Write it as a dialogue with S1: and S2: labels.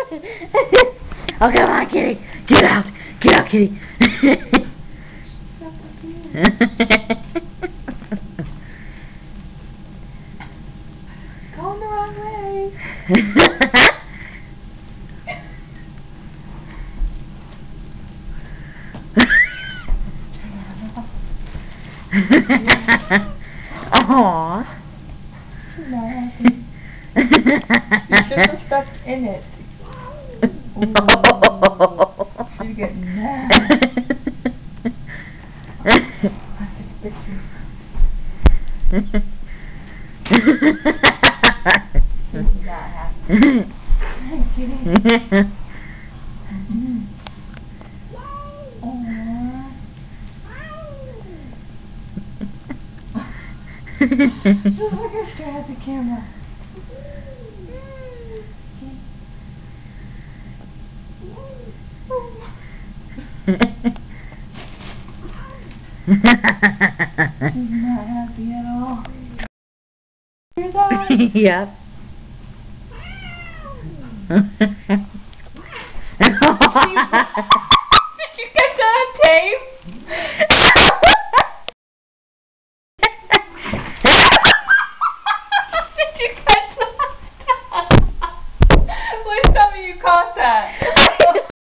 S1: Oh, come on, kitty. Get out. Get out, kitty.
S2: Going the wrong way.
S1: Aww.
S2: She's not happy. You should have stuff in it. Ooh, she's getting mad. I'll take pictures. She's not happy. Hi, kitty. Look at her at the camera. She's not happy at all. Hear that?
S1: Yep.